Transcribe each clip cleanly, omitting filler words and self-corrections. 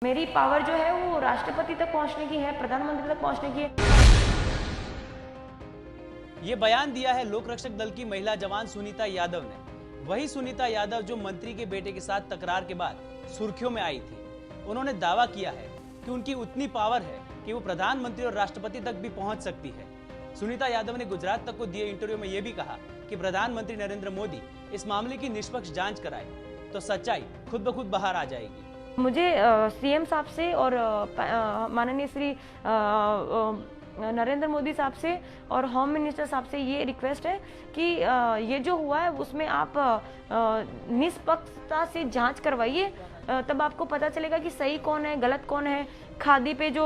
मेरी पावर जो है वो राष्ट्रपति तक पहुंचने की है, प्रधानमंत्री तक पहुंचने की है। ये बयान दिया है लोक रक्षक दल की महिला जवान सुनीता यादव ने। वही सुनीता यादव जो मंत्री के बेटे के साथ तकरार के बाद सुर्खियों में आई थी। उन्होंने दावा किया है कि उनकी उतनी पावर है कि वो प्रधानमंत्री और राष्ट्रपति तक भी पहुंच सकती है। सुनीता यादव ने गुजरात तक को दिए इंटरव्यू में यह भी कहा कि प्रधानमंत्री नरेंद्र मोदी इस मामले की निष्पक्ष जांच कराए तो सच्चाई खुद ब खुद बाहर आ जाएगी। मुझे सीएम साहब से और माननीय श्री नरेंद्र मोदी साहब से और होम मिनिस्टर साहब से ये रिक्वेस्ट है कि ये जो हुआ है उसमें आप निष्पक्षता से जांच करवाइए, तब आपको पता चलेगा कि सही कौन है, गलत कौन है। खादी पे जो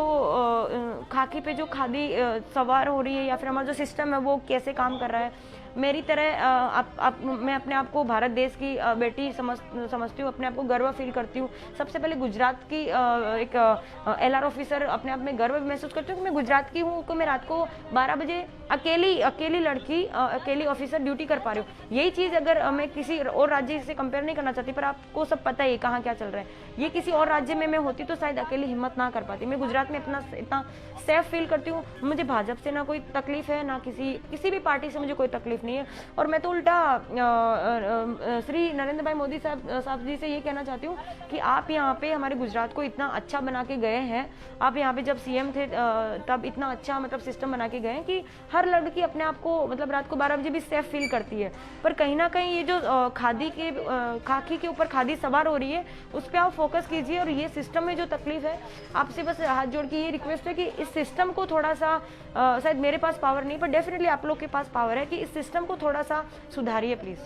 खाकी पे जो खादी सवार हो रही है या फिर हमारा जो सिस्टम है वो कैसे काम कर रहा है। मेरी तरह मैं अपने आप को भारत देश की बेटी समझती हूँ, अपने आप को गर्व फील करती हूँ। सबसे पहले गुजरात की एक एलआर ऑफिसर अपने आप में गर्व महसूस करती हूँ कि मैं गुजरात की हूँ, कि मैं रात को 12 बजे अकेली लड़की अकेली ऑफिसर ड्यूटी कर पा रही हूँ। यही चीज़ अगर मैं किसी और राज्य से कंपेयर नहीं करना चाहती, पर आपको सब पता है कहाँ क्या चल रहा है। ये किसी और राज्य में मैं होती तो शायद अकेली हिम्मत ना कर पाती। मैं गुजरात में अपना इतना सेफ फील करती हूँ। मुझे भाजपा से ना कोई तकलीफ है, ना किसी भी पार्टी से मुझे कोई तकलीफ नहीं है। और मैं तो उल्टा श्री नरेंद्र भाई मोदी साहब जी से ये कहना चाहती हूँ कि आप यहाँ पे हमारे गुजरात को इतना अच्छा बना के गए हैं। आप यहाँ पे जब सीएम थे तब इतना अच्छा मतलब सिस्टम बना के गए हैं कि हर लड़की अपने आप को मतलब रात को 12 बजे भी सेफ फील करती है। पर कहीं ना कहीं ये जो खाकी के ऊपर खादी सवार हो रही है उस पर आप फोकस कीजिए। और ये सिस्टम में जो तकलीफ है, आपसे बस हाथ जोड़ के ये रिक्वेस्ट है कि इस सिस्टम को थोड़ा सा शायद मेरे पास पावर नहीं, पर डेफिनेटली आप लोग के पास पावर है कि इस सिस्टम को थोड़ा सा सुधारिए प्लीज़।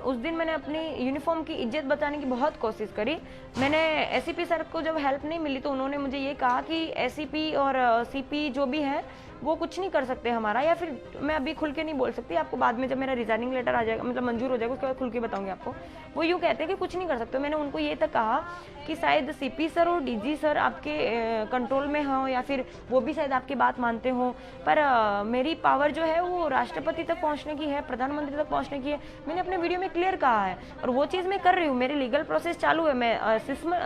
उस दिन मैंने अपनी यूनिफॉर्म की इज्जत बचाने की बहुत कोशिश करी। मैंने एसीपी सर को जब हेल्प नहीं मिली तो उन्होंने मुझे ये कहा कि एसीपी और सीपी जो भी है वो कुछ नहीं कर सकते हमारा, या फिर मैं अभी खुल के नहीं बोल सकती, आपको बाद में जब मेरा रिजाइनिंग लेटर आ जाएगा मतलब मंजूर हो जाएगा उसके बाद खुल के बताऊंगी आपको। वो यूँ कहते हैं कि कुछ नहीं कर सकते। मैंने उनको ये तक कहा कि शायद सीपी सर और डीजी सर आपके कंट्रोल में हों या फिर वो भी शायद आपकी बात मानते हों, पर मेरी पावर जो है वो राष्ट्रपति तक पहुँचने की है, प्रधानमंत्री तक पहुँचने की है। मैंने अपने वीडियो में क्लियर कहा है और वो चीज़ मैं कर रही हूँ। मेरी लीगल प्रोसेस चालू है, मैं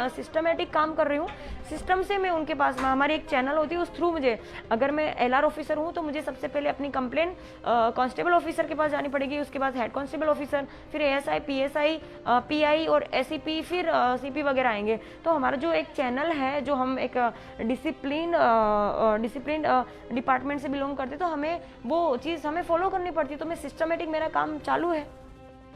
सिस्टमेटिक काम कर रही हूँ। सिस्टम से मैं उनके पास, हमारी एक चैनल होती है उस थ्रू मुझे, अगर मैं एलआर ऑफिसर हूँ तो मुझे सबसे पहले अपनी कंप्लेंट कांस्टेबल ऑफिसर के पास जानी पड़ेगी, उसके बाद हेड कांस्टेबल ऑफिसर, फिर एएसआई, पीएसआई, पीआई और एसीपी, फिर सीपी वगैरह आएंगे। तो हमारा जो एक चैनल है, जो हम एक डिसिप्लिन डिपार्टमेंट से बिलोंग करते, तो हमें वो चीज़ हमें फॉलो करनी पड़ती है। तो मैं सिस्टमेटिक मेरा काम चालू है,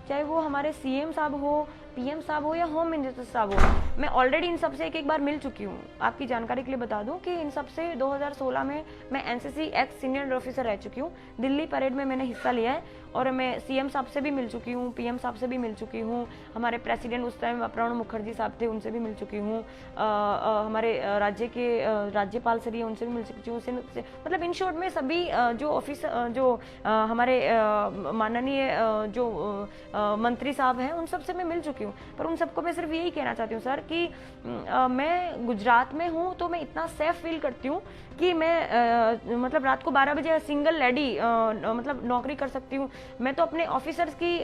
चाहे वो हमारे सीएम साहब हो, पीएम साहब हो या होम मिनिस्टर साहब हो। मैं ऑलरेडी इन सबसे एक बार मिल चुकी हूँ। आपकी जानकारी के लिए बता दूं कि इन सबसे 2016 में मैं एनसीसी एक्स सीनियर ऑफिसर रह चुकी हूँ। दिल्ली परेड में मैंने हिस्सा लिया है और मैं सीएम साहब से भी मिल चुकी हूँ, पीएम साहब से भी मिल चुकी हूँ, हमारे प्रेसिडेंट उस टाइम प्रणब मुखर्जी साहब थे उनसे भी मिल चुकी हूँ, हमारे राज्य के राज्यपाल से उनसे भी मिल चुकी हूँ। मतलब इन शॉर्ट में सभी जो ऑफिस जो हमारे माननीय जो मंत्री साहब हैं उन सबसे मैं मिल चुकी हूँ। पर उन सबको मैं सिर्फ यही कहना चाहती हूँ सर कि मैं गुजरात में हूँ तो मैं इतना सेफ फील करती हूँ कि मैं मतलब रात को 12 बजे सिंगल लेडी मतलब नौकरी कर सकती हूँ। मैं तो अपने ऑफिसर्स की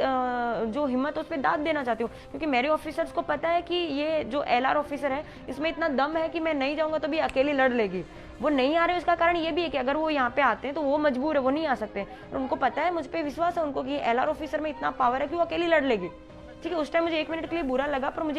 जो हिम्मत है उस पर दाद देना चाहती हूँ, क्योंकि मेरे ऑफिसर्स को पता है कि ये जो एलआर ऑफिसर है इसमें इतना दम है कि मैं नहीं जाऊँगा तो भी अकेली लड़ लेगी। वो नहीं आ रहे, उसका कारण ये भी है कि अगर वो यहाँ पे आते हैं तो वो मजबूर है, वो नहीं आ सकते। और उनको पता है, मुझ पर विश्वास है उनको कि एलआर ऑफिसर में इतना पावर है कि वो अकेली लड़ लेगी। ठीक है, उस टाइम मुझे 1 मिनट के लिए बुरा लगा, पर मुझे